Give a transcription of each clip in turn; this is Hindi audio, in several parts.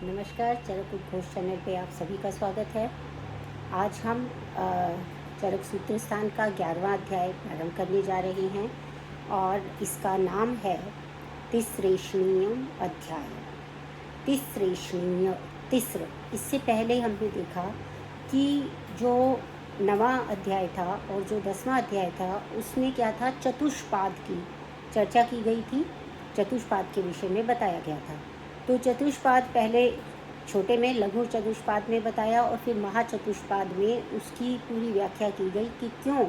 नमस्कार, चरक उद्घोष चैनल पे आप सभी का स्वागत है। आज हम चरक सूत्र स्थान का 11वां अध्याय प्रारंभ करने जा रहे हैं और इसका नाम है तिस्रेषणीयम अध्याय। तिस्रेषणीय तिस्र, इससे पहले हमने देखा कि जो 9वां अध्याय था और जो 10वां अध्याय था उसमें क्या था, चतुष्पाद की चर्चा की गई थी। चतुष्पाद के विषय में बताया गया था। तो चतुष्पाद पहले छोटे में लघु चतुष्पाद में बताया और फिर महाचतुष्पाद में उसकी पूरी व्याख्या की गई कि क्यों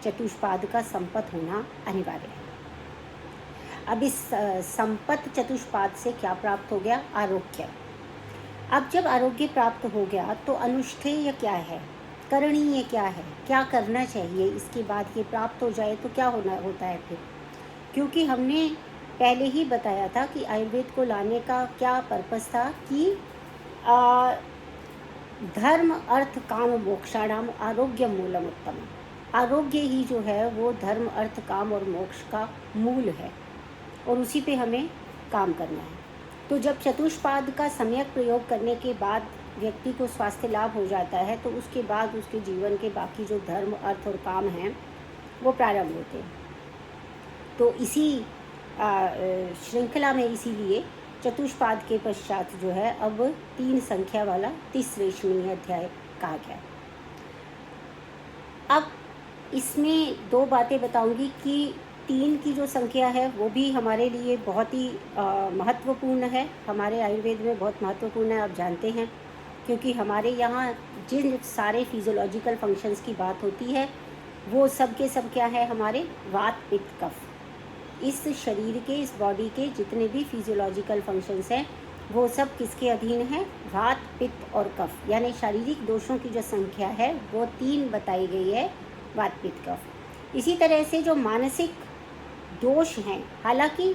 चतुष्पाद का संपत होना अनिवार्य है। अब इस संपत चतुष्पाद से क्या प्राप्त हो गया? आरोग्य। अब जब आरोग्य प्राप्त हो गया तो अनुष्ठेय क्या है, करणीय क्या है, क्या करना चाहिए इसके बाद ये प्राप्त हो जाए तो क्या होता है फिर? क्योंकि हमने पहले ही बताया था कि आयुर्वेद को लाने का क्या पर्पस था कि धर्म अर्थ काम मोक्षाणाम आरोग्य मूलम उत्तम। आरोग्य ही जो है वो धर्म अर्थ काम और मोक्ष का मूल है और उसी पे हमें काम करना है। तो जब चतुष्पाद का सम्यक प्रयोग करने के बाद व्यक्ति को स्वास्थ्य लाभ हो जाता है तो उसके बाद उसके जीवन के बाकी जो धर्म अर्थ और काम हैं वो प्रारंभ होते हैं। तो इसी श्रृंखला में इसीलिए चतुष्पाद के पश्चात जो है अब 3 संख्या वाला तिस्रेषणीय अध्याय कहा गया। अब इसमें 2 बातें बताऊंगी कि 3 की जो संख्या है वो भी हमारे लिए बहुत ही महत्वपूर्ण है, हमारे आयुर्वेद में बहुत महत्वपूर्ण है, आप जानते हैं, क्योंकि हमारे यहाँ जिन सारे फिजियोलॉजिकल फंक्शंस की बात होती है वो सब के सब क्या है, हमारे वात पित्त कफ। इस शरीर के, इस बॉडी के जितने भी फिजियोलॉजिकल फंक्शंस हैं वो सब किसके अधीन है? वात पित्त और कफ। यानी शारीरिक दोषों की जो संख्या है वो 3 बताई गई है, वात पित्त कफ। इसी तरह से जो मानसिक दोष हैं, हालांकि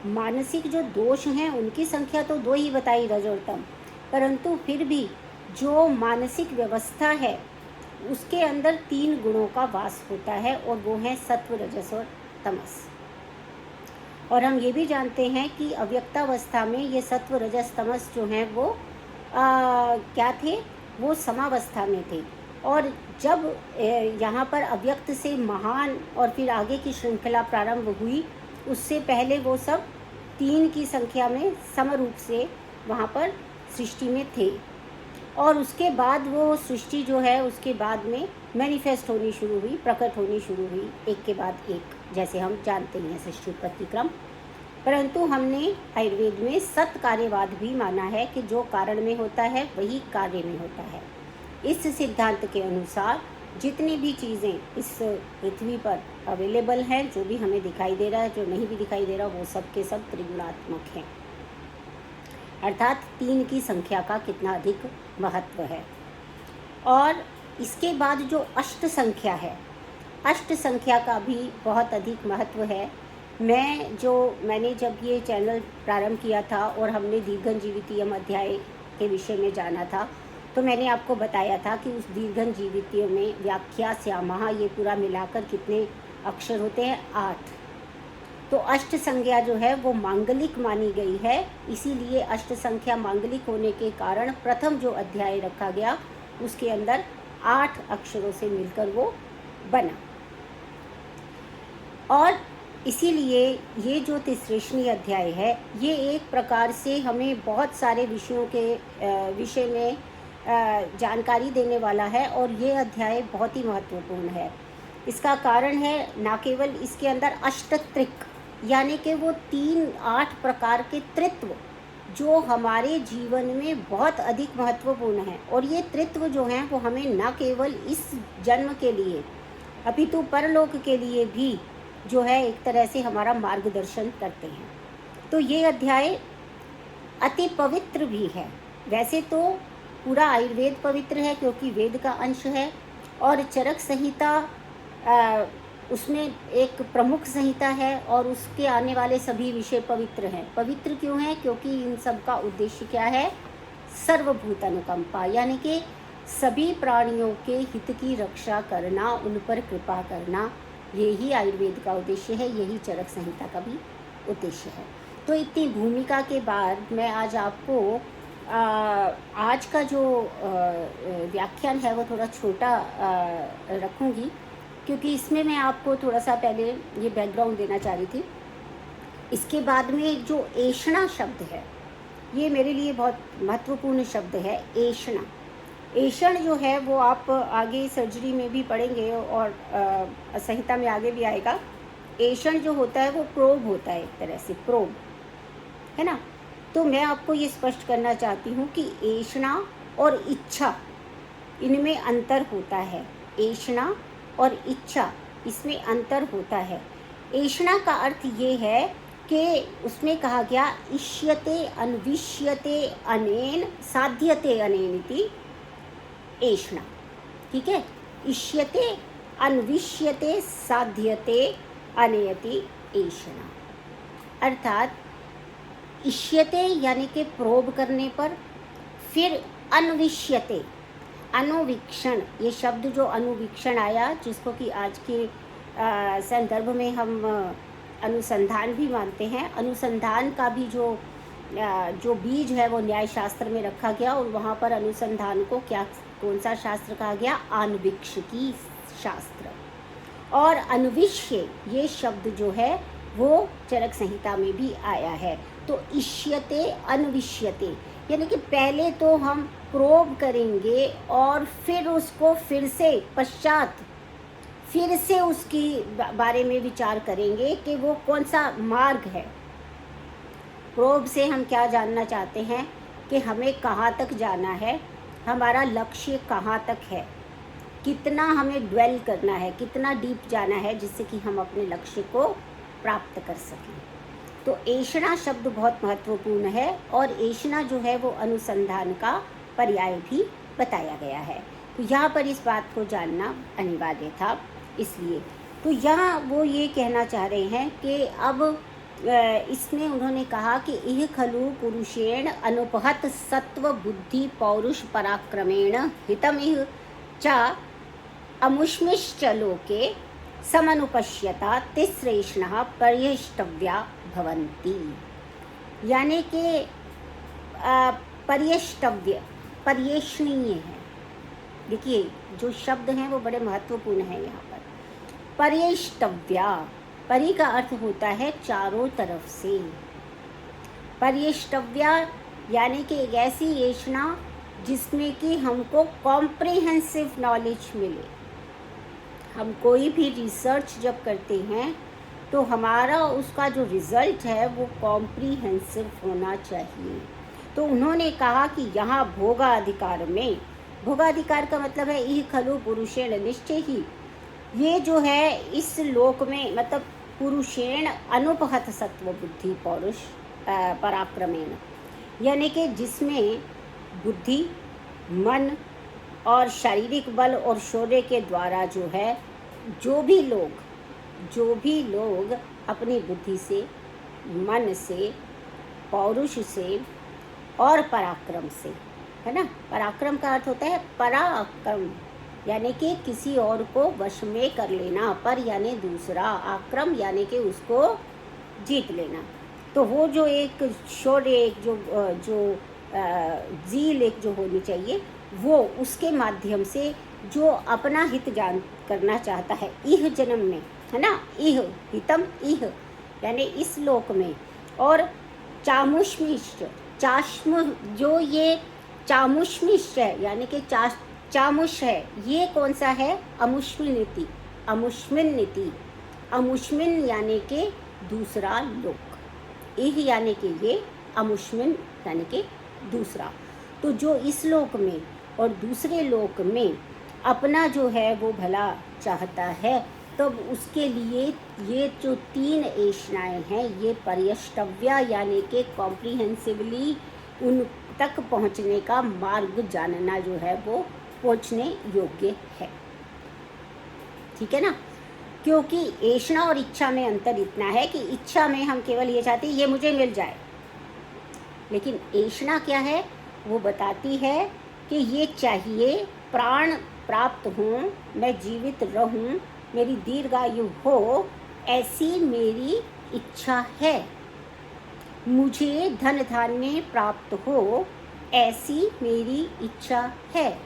मानसिक जो दोष हैं उनकी संख्या तो 2 ही बताई, रज और तम, परंतु फिर भी जो मानसिक व्यवस्था है उसके अंदर 3 गुणों का वास होता है और वो है सत्व, रजस और तमस। और हम ये भी जानते हैं कि अव्यक्तावस्था में ये सत्व, रजस, तमस जो हैं वो क्या थे? वो समावस्था में थे। और जब यहाँ पर अव्यक्त से महान और फिर आगे की श्रृंखला प्रारंभ हुई, उससे पहले वो सब 3 की संख्या में समरूप से वहाँ पर सृष्टि में थे। और उसके बाद वो सृष्टि जो है उसके बाद में मैनिफेस्ट होनी शुरू हुई, प्रकट होनी शुरू हुई, एक के बाद एक, जैसे हम जानते हैं सृष्टि उत्पत्ति क्रम। परंतु हमने आयुर्वेद में सत कार्यवाद भी माना है कि जो कारण में होता है वही कार्य में होता है। इस सिद्धांत के अनुसार जितनी भी चीज़ें इस पृथ्वी पर अवेलेबल हैं, जो भी हमें दिखाई दे रहा है, जो नहीं भी दिखाई दे रहा, वो सब के सब त्रिगुणात्मक हैं। अर्थात 3 की संख्या का कितना अधिक महत्व है। और इसके बाद जो अष्ट संख्या है, अष्ट संख्या का भी बहुत अधिक महत्व है। मैंने जब ये चैनल प्रारंभ किया था और हमने दीर्घन जीवितीयम अध्याय के विषय में जाना था तो मैंने आपको बताया था कि उस दीर्घन जीवितीय में व्याख्या श्यामः ये पूरा मिलाकर कितने अक्षर होते हैं? 8। तो अष्ट संख्या जो है वो मांगलिक मानी गई है, इसीलिए अष्ट संख्या मांगलिक होने के कारण प्रथम जो अध्याय रखा गया उसके अंदर 8 अक्षरों से मिलकर वो बना। और इसीलिए ये जो तिस्रेषणीय अध्याय है ये एक प्रकार से हमें बहुत सारे विषयों के विषय में जानकारी देने वाला है और ये अध्याय बहुत ही महत्वपूर्ण है। इसका कारण है ना केवल इसके अंदर अष्टत्रिक, यानी कि वो 8 प्रकार के त्रित्व जो हमारे जीवन में बहुत अधिक महत्वपूर्ण हैं, और ये त्रित्व जो हैं वो हमें न केवल इस जन्म के लिए अपितु परलोक के लिए भी जो है एक तरह से हमारा मार्गदर्शन करते हैं। तो ये अध्याय अति पवित्र भी है। वैसे तो पूरा आयुर्वेद पवित्र है क्योंकि वेद का अंश है, और चरक संहिता उसमें एक प्रमुख संहिता है और उसके आने वाले सभी विषय पवित्र हैं। पवित्र क्यों हैं? क्योंकि इन सब का उद्देश्य क्या है? सर्वभूत अनुकंपा, यानी कि सभी प्राणियों के हित की रक्षा करना, उन पर कृपा करना, यही आयुर्वेद का उद्देश्य है, यही चरक संहिता का भी उद्देश्य है। तो इतनी भूमिका के बाद मैं आज आपको आज का जो व्याख्यान है वो थोड़ा छोटा रखूँगी, क्योंकि इसमें मैं आपको थोड़ा सा पहले ये बैकग्राउंड देना चाह रही थी। इसके बाद में जो ऐषणा शब्द है, ये मेरे लिए बहुत महत्वपूर्ण शब्द है। ऐषणा, ऐषण जो है वो आप आगे सर्जरी में भी पढ़ेंगे और संहिता में आगे भी आएगा। ऐषण जो होता है वो प्रोब होता है, एक तरह से प्रोब, है ना। तो मैं आपको ये स्पष्ट करना चाहती हूँ कि ऐषणा और इच्छा, इनमें अंतर होता है। ऐषणा और इच्छा, इसमें अंतर होता है। ऐषणा का अर्थ ये है कि उसमें कहा गया इष्यते अन्विष्यते अनेन साध्यते अनेन इति ऐषणा, ठीक है। इष्यते अन्विष्यते साध्यते अनेति ऐषणा, अर्थात इष्यते यानी कि प्रोब करने पर, फिर अन्विष्यते, अनुवीक्षण, ये शब्द जो अनुवीक्षण आया, जिसको कि आज के संदर्भ में हम अनुसंधान भी मानते हैं। अनुसंधान का भी जो बीज है वो न्याय शास्त्र में रखा गया, और वहाँ पर अनुसंधान को कौन सा शास्त्र कहा गया? आन्वीक्षिकी शास्त्र। और अन्विष्य, ये शब्द जो है वो चरक संहिता में भी आया है। तो इष्यते अन्विष्यते, यानी कि पहले तो हम प्रोब करेंगे और फिर उसको फिर से उसकी बारे में विचार करेंगे कि वो कौन सा मार्ग है। प्रोब से हम क्या जानना चाहते हैं कि हमें कहाँ तक जाना है, हमारा लक्ष्य कहाँ तक है, कितना हमें ड्वेल करना है, कितना डीप जाना है, जिससे कि हम अपने लक्ष्य को प्राप्त कर सकें। तो ऐषणा शब्द बहुत महत्वपूर्ण है, और ऐषणा जो है वो अनुसंधान का पर्याय भी बताया गया है। तो यहाँ पर इस बात को जानना अनिवार्य था, इसलिए। तो यहाँ वो ये कहना चाह रहे हैं कि अब इसमें उन्होंने कहा कि इह खलु पुरुषेण अनुपहत सत्व बुद्धि पौरुष पराक्रमेण हितमिह च अमुष्मिश्च लोके समनुपश्यता तिस्रेषणः पर्यष्टव्या भवन्ति, यानी कि पर्यष्टव्य, पर्येषणीय है। देखिए जो शब्द हैं वो बड़े महत्वपूर्ण हैं यहाँ पर। पर्यष्टव्या, परि का अर्थ होता है चारों तरफ से। पर्यष्टव्या यानी कि एक ऐसी ऐषणा जिसमें कि हमको कॉम्प्रिहेंसिव नॉलेज मिले। हम कोई भी रिसर्च जब करते हैं तो हमारा उसका जो रिज़ल्ट है वो कॉम्प्रिहेंसिव होना चाहिए। तो उन्होंने कहा कि यहाँ भोगाधिकार में, भोगाधिकार का मतलब है इह खलु पुरुषेण, निश्चय ही ये जो है इस लोक में, मतलब पुरुषेण अनुपहत सत्व बुद्धि पौरुष पराक्रमेण, यानी कि जिसमें बुद्धि, मन और शारीरिक बल और शौर्य के द्वारा जो है जो भी लोग अपनी बुद्धि से, मन से, पौरुष से और पराक्रम से, है ना। पराक्रम का अर्थ होता है पराक्रम, यानी कि किसी और को वश में कर लेना। पर यानी दूसरा, आक्रम यानी कि उसको जीत लेना। तो वो जो एक शौर्य, एक जो जील एक जो होनी चाहिए, वो उसके माध्यम से जो अपना हित जान करना चाहता है इह जन्म में, है ना। इह हितम, इह यानी इस लोक में। और चामुष्मिश्च, चाश्म, जो ये चामुष्मिश्च है यानी कि चामुष है, ये कौन सा है? अमुष्मिनिति, अमुष्मिनिति, अमुष्मिन यानी कि दूसरा लोक, इह यानी कि ये, अमुष्मिन यानी कि दूसरा। तो जो इस लोक में और दूसरे लोक में अपना जो है वो भला चाहता है, तब उसके लिए ये जो 3 ऐषणाएँ हैं, ये पर्यष्टव्या यानी कि कॉम्प्रिहेंसिवली उन तक पहुंचने का मार्ग जानना जो है वो पहुंचने योग्य है, ठीक है ना। क्योंकि ऐषणा और इच्छा में अंतर इतना है कि इच्छा में हम केवल ये चाहते हैं ये मुझे मिल जाए, लेकिन ऐषणा क्या है? वो बताती है कि ये चाहिए, प्राण प्राप्त हों, मैं जीवित रहूं, मेरी दीर्घायु हो, ऐसी मेरी इच्छा है। मुझे धन धान्य प्राप्त हो, ऐसी मेरी इच्छा है।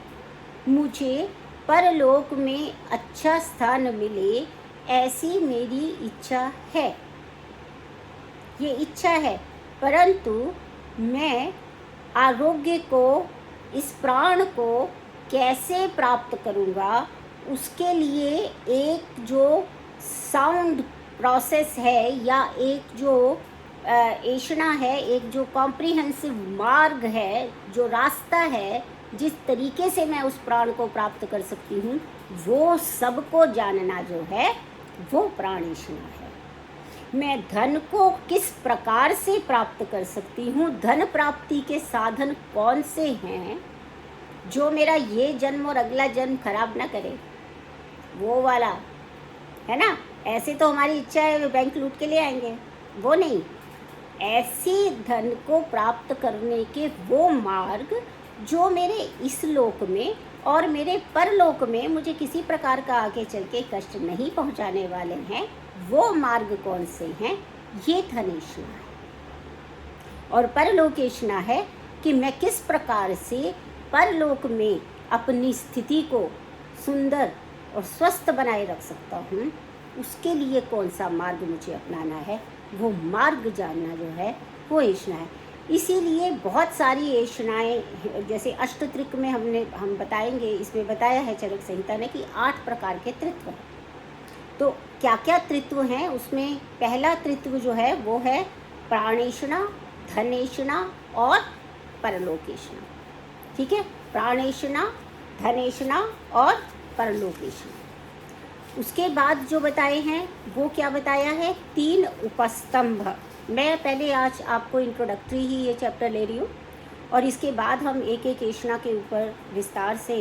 मुझे परलोक में अच्छा स्थान मिले, ऐसी मेरी इच्छा है। ये इच्छा है, परंतु मैं आरोग्य को, इस प्राण को कैसे प्राप्त करूँगा, उसके लिए एक जो साउंड प्रोसेस है या एक जो ऐषणा है, एक जो कॉम्प्रिहेंसिव मार्ग है, जो रास्ता है, जिस तरीके से मैं उस प्राण को प्राप्त कर सकती हूँ, वो सबको जानना जो है वो प्राण ऐषणा है। मैं धन को किस प्रकार से प्राप्त कर सकती हूँ, धन प्राप्ति के साधन कौन से हैं जो मेरा ये जन्म और अगला जन्म खराब ना करे, वो वाला है ना। ऐसे तो हमारी इच्छा है बैंक लूट के ले आएंगे, वो नहीं। ऐसी धन को प्राप्त करने के वो मार्ग जो मेरे इस लोक में और मेरे परलोक में मुझे किसी प्रकार का आगे चल के कष्ट नहीं पहुंचाने वाले हैं, वो मार्ग कौन से हैं, ये धन ऐषणा है। और परलोक ऐषणा है कि मैं किस प्रकार से परलोक में अपनी स्थिति को सुंदर और स्वस्थ बनाए रख सकता हूँ, उसके लिए कौन सा मार्ग मुझे अपनाना है, वो मार्ग जानना जो है वो ऐषणा है। इसीलिए बहुत सारी ऐषणाएँ, जैसे अष्टत्रिक में हम बताएंगे, इसमें बताया है चरक संहिता ने कि 8 प्रकार के तृत्व हैं। तो क्या क्या तृत्व हैं उसमें, पहला तृत्व जो है वो है प्राणेषणा, धनेषणा और परलोक ऐषणा। ठीक है, प्राणेषणा, धनेषणा और परलोक ऐषणा। उसके बाद जो बताए हैं वो क्या बताया है, 3 उपस्तंभ। मैं पहले आज आपको इंट्रोडक्टरी ही ये चैप्टर ले रही हूँ और इसके बाद हम एक एक ऐषणा के ऊपर विस्तार से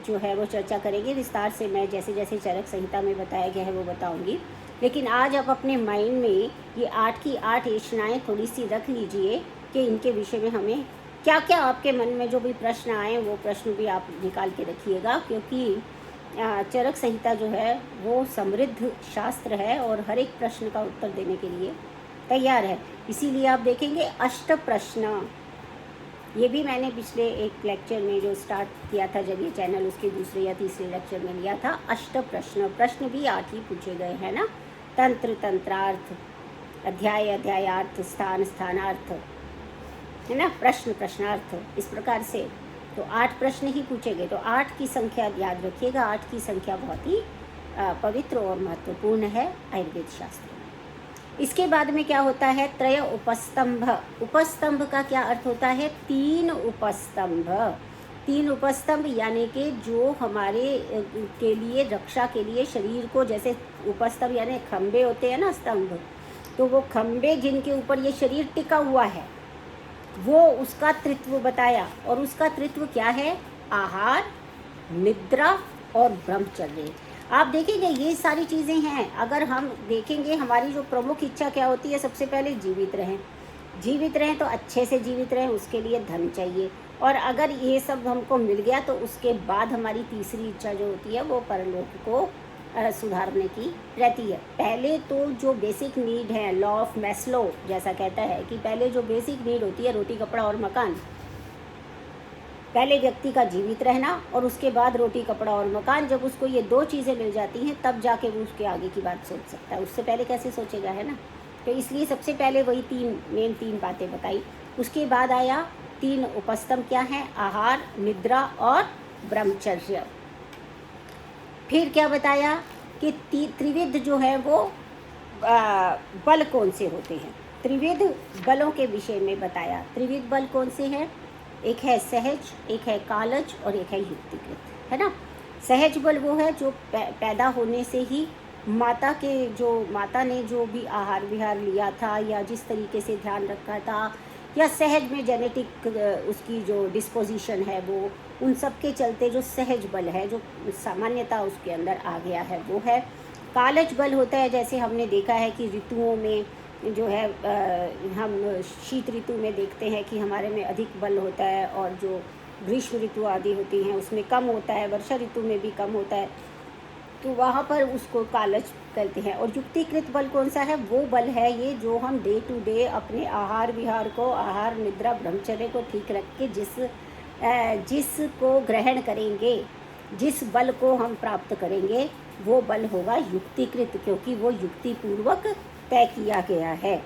जो है वो चर्चा करेंगे। विस्तार से मैं जैसे जैसे चरक संहिता में बताया गया है वो बताऊंगी, लेकिन आज आप अपने माइंड में ये 8 की 8 ऐषणाएँ थोड़ी सी रख लीजिए कि इनके विषय में हमें क्या क्या, आपके मन में जो भी प्रश्न आए वो प्रश्न भी आप निकाल के रखिएगा, क्योंकि चरक संहिता जो है वो समृद्ध शास्त्र है और हर एक प्रश्न का उत्तर देने के लिए तैयार है। इसीलिए आप देखेंगे अष्ट प्रश्न, ये भी मैंने पिछले एक लेक्चर में जो स्टार्ट किया था जब ये चैनल, उसके दूसरे या तीसरे लेक्चर में लिया था। अष्ट प्रश्न, प्रश्न भी 8 ही पूछे गए हैं ना, तंत्र तंत्रार्थ, अध्याय अध्यायार्थ, स्थान स्थानार्थ, है ना, प्रश्न प्रश्नार्थ, इस प्रकार से तो 8 प्रश्न ही पूछे गए। तो 8 की संख्या याद रखिएगा, 8 की संख्या बहुत ही पवित्र और महत्वपूर्ण है आयुर्वेद शास्त्र में। इसके बाद में क्या होता है, त्रय उपस्तंभ। उपस्तंभ का क्या अर्थ होता है, 3 उपस्तंभ। 3 उपस्तंभ यानी कि जो हमारे के लिए, रक्षा के लिए, शरीर को, जैसे उपस्तंभ यानी खंबे होते हैं ना, स्तंभ, तो वो खंबे जिनके ऊपर ये शरीर टिका हुआ है, वो उसका तृत्व बताया। और उसका तृत्व क्या है, आहार, निद्रा और ब्रह्मचर्य। आप देखेंगे ये सारी चीज़ें हैं। अगर हम देखेंगे हमारी जो प्रमुख इच्छा क्या होती है, सबसे पहले जीवित रहें। जीवित रहें तो अच्छे से जीवित रहें, उसके लिए धन चाहिए। और अगर ये सब हमको मिल गया तो उसके बाद हमारी तीसरी इच्छा जो होती है वो परलोक को सुधारने की रहती है। पहले तो जो बेसिक नीड है, लॉ ऑफ मैस्लो जैसा कहता है कि पहले जो बेसिक नीड होती है, रोटी कपड़ा और मकान, पहले व्यक्ति का जीवित रहना और उसके बाद रोटी कपड़ा और मकान। जब उसको ये 2 चीज़ें मिल जाती हैं तब जाके वो उसके आगे की बात सोच सकता है, उससे पहले कैसे सोचेगा, है ना। तो इसलिए सबसे पहले वही 3 बातें बताई। उसके बाद आया 3 उपस्तंभ क्या हैं, आहार, निद्रा और ब्रह्मचर्य। फिर क्या बताया कि त्रिविध जो है वो बल कौन से होते हैं, त्रिविध बलों के विषय में बताया। त्रिविध बल कौन से हैं, एक है सहज, एक है कालज और एक है युक्तिकृत, है ना। सहज बल वो है जो पैदा होने से ही माता ने जो भी आहार विहार लिया था या जिस तरीके से ध्यान रखा था, या सहज में जेनेटिक उसकी जो डिस्पोजिशन है, वो उन सब के चलते जो सहज बल है, जो सामान्यता उसके अंदर आ गया है, वो है। कालज बल होता है, जैसे हमने देखा है कि ऋतुओं में जो है हम शीत ऋतु में देखते हैं कि हमारे में अधिक बल होता है, और जो ग्रीष्म ऋतु आदि होती हैं उसमें कम होता है, वर्षा ऋतु में भी कम होता है। तो वहाँ पर उसको कालज निकलते हैं। और युक्तिकृत बल कौन सा है? वो बल है ये जो हम डे टू डे अपने आहार विहार को, आहार निद्रा ब्रह्मचर्य को ठीक रख के जिसको ग्रहण करेंगे, जिस बल को हम प्राप्त करेंगे, वो बल होगा युक्तिकृत, क्योंकि वो युक्तिपूर्वक तय किया गया है।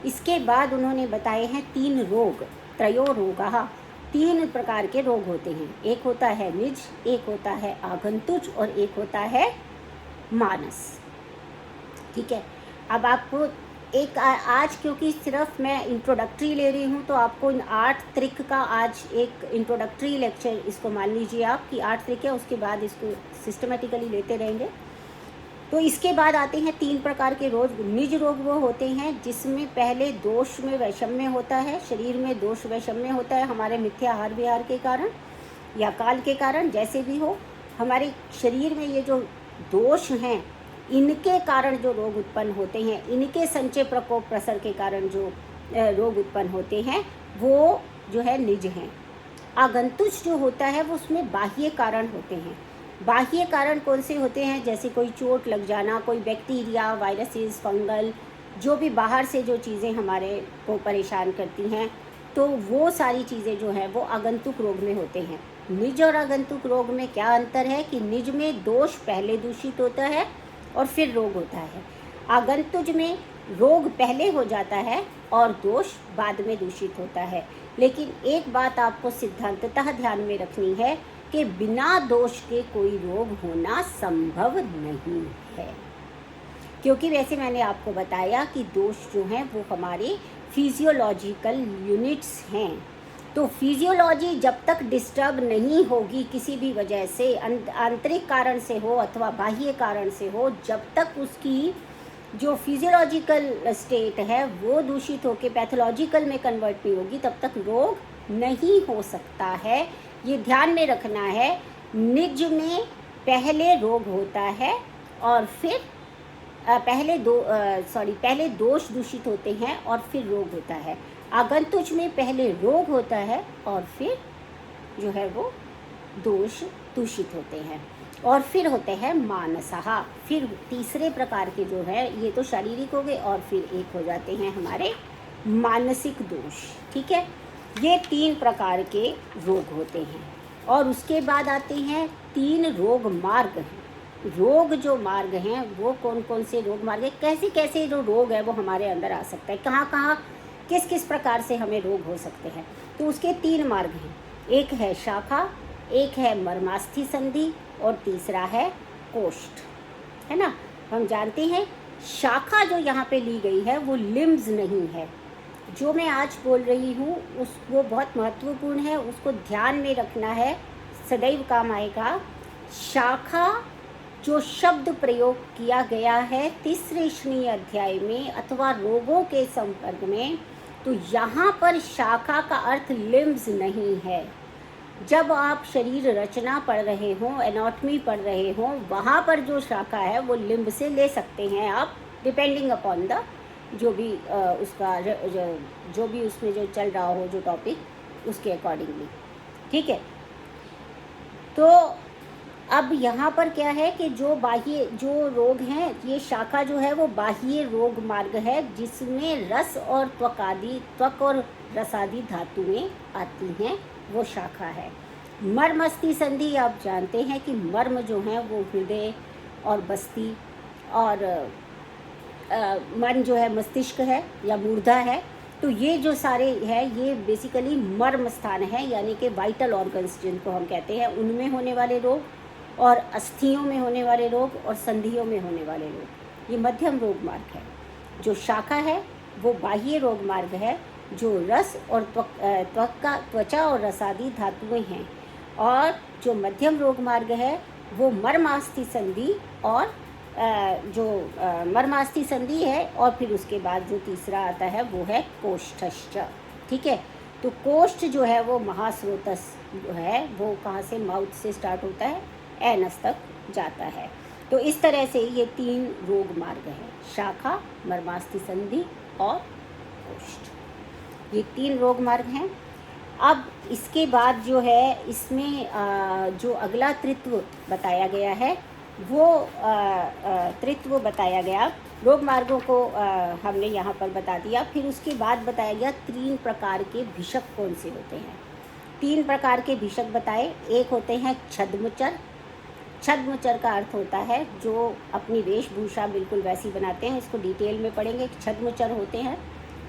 इसके बाद उन्होंने बताए हैं 3 रोग, त्रयो रोगाः, 3 प्रकार के रोग होते हैं। एक होता है निज, एक होता है आगंतुज और एक होता है मानस। ठीक है, अब आपको एक आज क्योंकि सिर्फ मैं इंट्रोडक्टरी ले रही हूँ, तो आपको इन 8 त्रिक का आज एक इंट्रोडक्टरी लेक्चर इसको मान लीजिए आप कि 8 त्रिक है, उसके बाद इसको सिस्टमेटिकली लेते रहेंगे। तो इसके बाद आते हैं 3 प्रकार के रोग। निज रोग वो होते हैं जिसमें पहले दोष में वैषम्य होता है, शरीर में दोष वैषम्य होता है हमारे मिथ्या आहार विहार के कारण या काल के कारण, जैसे भी हो हमारे शरीर में ये जो दोष हैं, इनके कारण जो रोग उत्पन्न होते हैं, इनके संचय प्रकोप प्रसर के कारण जो रोग उत्पन्न होते हैं, वो जो है निज हैं। आगंतुज जो होता है वो उसमें बाह्य कारण होते हैं। बाह्य कारण कौन से होते हैं? जैसे कोई चोट लग जाना, कोई बैक्टीरिया, वायरसेस, फंगल, जो भी बाहर से जो चीज़ें हमारे को परेशान करती हैं, तो वो सारी चीज़ें जो हैं वो आगंतुक रोग में होते हैं। निज और आगंतुक रोग में क्या अंतर है कि निज में दोष पहले दूषित होता है और फिर रोग होता है। आगंतुज में रोग पहले हो जाता है और दोष बाद में दूषित होता है। लेकिन एक बात आपको सिद्धांततः ध्यान में रखनी है कि बिना दोष के कोई रोग होना संभव नहीं है, क्योंकि वैसे मैंने आपको बताया कि दोष जो हैं वो हमारे फिजियोलॉजिकल यूनिट्स हैं। तो फिजियोलॉजी जब तक डिस्टर्ब नहीं होगी किसी भी वजह से, आंतरिक कारण से हो अथवा बाह्य कारण से हो, जब तक उसकी जो फिजियोलॉजिकल स्टेट है वो दूषित होकर पैथोलॉजिकल में कन्वर्ट नहीं होगी, तब तक रोग नहीं हो सकता है। ये ध्यान में रखना है। निज में पहले रोग होता है और फिर पहले दोष दूषित होते हैं और फिर रोग होता है। आगंतुज में पहले रोग होता है और फिर जो है वो दोष दूषित होते हैं और फिर होते हैं मानसः। फिर तीसरे प्रकार के जो है, ये तो शारीरिक हो गए, और फिर एक हो जाते हैं हमारे मानसिक दोष। ठीक है, ये 3 प्रकार के रोग होते हैं। और उसके बाद आते हैं 3 रोग मार्ग हैं। रोग जो मार्ग हैं वो कौन कौन से रोग मार्ग हैं, कैसे कैसे जो रोग है वो हमारे अंदर आ सकता है, कहाँ कहाँ किस किस प्रकार से हमें रोग हो सकते हैं। तो उसके 3 मार्ग हैं। एक है शाखा, एक है मर्मास्थि संधि और तीसरा है कोष्ठ, है ना। हम जानते हैं शाखा जो यहाँ पे ली गई है वो लिम्स नहीं है। जो मैं आज बोल रही हूँ वो बहुत महत्वपूर्ण है, उसको ध्यान में रखना है, सदैव काम आएगा। शाखा जो शब्द प्रयोग किया गया है 3रे अध्याय में अथवा रोगों के संपर्क में, तो यहाँ पर शाखा का अर्थ लिम्स नहीं है। जब आप शरीर रचना पढ़ रहे हों, एनाटॉमी पढ़ रहे हों, वहाँ पर जो शाखा है वो लिम्ब से ले सकते हैं आप, डिपेंडिंग अपॉन द जो भी उसका जो भी उसमें जो चल रहा हो जो टॉपिक, उसके अकॉर्डिंगली। ठीक है, तो अब यहाँ पर क्या है कि जो रोग हैं, ये शाखा जो है वो बाह्य रोग मार्ग है, जिसमें रस और त्वक और रसादि धातुएं आती हैं, वो शाखा है। मर्मस्थि संधि, आप जानते हैं कि मर्म जो है वो हृदय और बस्ती और मन जो है मस्तिष्क है या मूर्धा है। तो ये जो सारे है ये बेसिकली मर्म स्थान है, यानी कि वाइटल ऑर्गन्स जिनको हम कहते हैं, उनमें होने वाले रोग और अस्थियों में होने वाले रोग और संधियों में होने वाले रोग, ये मध्यम रोग मार्ग है। जो शाखा है वो बाह्य रोग मार्ग है, जो रस और त्वचा और रसादि धातुएं हैं। और जो मध्यम रोग मार्ग है वो मर्मास्थि संधि और मर्मास्थि संधि है, और फिर उसके बाद जो तीसरा आता है वो है कोष्ठश्च। ठीक है, तो कोष्ठ जो है वो महास्रोतस जो है वो कहाँ से, माउथ से स्टार्ट होता है, एनस तक जाता है। तो इस तरह से ये 3 रोग मार्ग हैं, शाखा, मर्मास्थि संधि और कोष्ठ, ये 3 रोग मार्ग हैं। अब इसके बाद जो है इसमें जो अगला तृत्व बताया गया है वो त्रित्व बताया गया। रोग मार्गों को हमने यहाँ पर बता दिया। फिर उसके बाद बताया गया 3 प्रकार के भिषक कौन से होते हैं। 3 प्रकार के भिषक बताए। एक होते हैं छद्मचर। छद्मचर का अर्थ होता है जो अपनी वेशभूषा बिल्कुल वैसी बनाते हैं। इसको डिटेल में पढ़ेंगे। छद्मचर होते हैं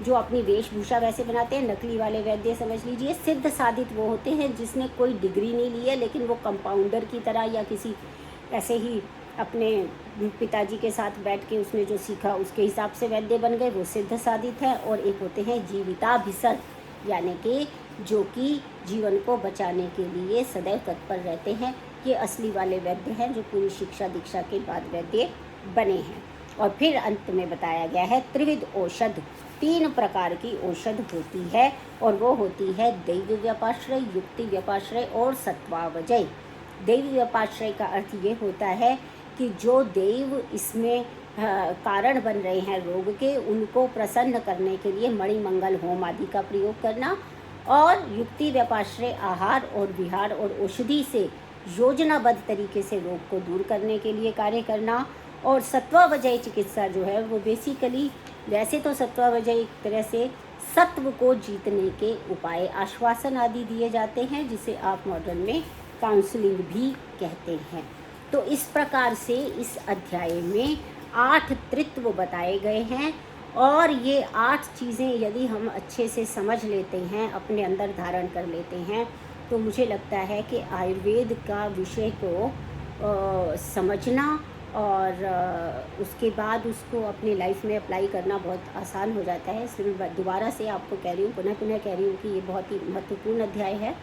जो अपनी वेशभूषा वैसे बनाते हैं। नकली वाले वैद्य समझ लीजिए। सिद्ध साधित वो होते हैं जिसने कोई डिग्री नहीं ली है, लेकिन वो कंपाउंडर की तरह या किसी ऐसे ही अपने पिताजी के साथ बैठ के उसने जो सीखा उसके हिसाब से वैद्य बन गए, वो सिद्ध साधित है। और एक होते हैं जीविताभिसर, यानी कि जो कि जीवन को बचाने के लिए सदैव तत्पर रहते हैं। ये असली वाले वैद्य हैं जो पूरी शिक्षा दीक्षा के बाद वैद्य बने हैं। और फिर अंत में बताया गया है त्रिविध औषध। 3 प्रकार की औषध होती है और वो होती है दैव व्यपाश्रय, युक्ति व्यपाश्रय और सत्वावजय। दैव व्यपाश्रय का अर्थ ये होता है कि जो देव इसमें कारण बन रहे हैं रोग के, उनको प्रसन्न करने के लिए मणिमंगल होम आदि का प्रयोग करना। और युक्ति व्यपाश्रय आहार और विहार और औषधि से योजनाबद्ध तरीके से रोग को दूर करने के लिए कार्य करना। और सत्वावजय चिकित्सा जो है वो बेसिकली, वैसे तो सत्वावजय एक तरह से सत्व को जीतने के उपाय, आश्वासन आदि दिए जाते हैं, जिसे आप मॉडर्न में काउंसलिंग भी कहते हैं। तो इस प्रकार से इस अध्याय में 8 त्रित्व बताए गए हैं। और ये 8 चीज़ें यदि हम अच्छे से समझ लेते हैं, अपने अंदर धारण कर लेते हैं, तो मुझे लगता है कि आयुर्वेद का विषय को समझना और उसके बाद उसको अपनी लाइफ में अप्लाई करना बहुत आसान हो जाता है। इसलिए मैं दोबारा से आपको कह रही हूँ, पुनः पुनः कह रही हूँ कि ये बहुत ही महत्वपूर्ण अध्याय है।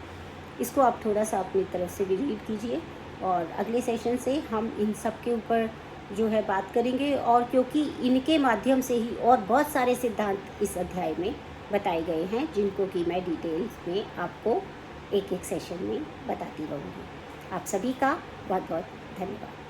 इसको आप थोड़ा सा अपनी तरफ से भी रीड कीजिए और अगले सेशन से हम इन सब के ऊपर जो है बात करेंगे। और क्योंकि इनके माध्यम से ही और बहुत सारे सिद्धांत इस अध्याय में बताए गए हैं, जिनको कि मैं डिटेल्स में आपको एक एक सेशन में बताती रहूँगी। आप सभी का बहुत बहुत धन्यवाद।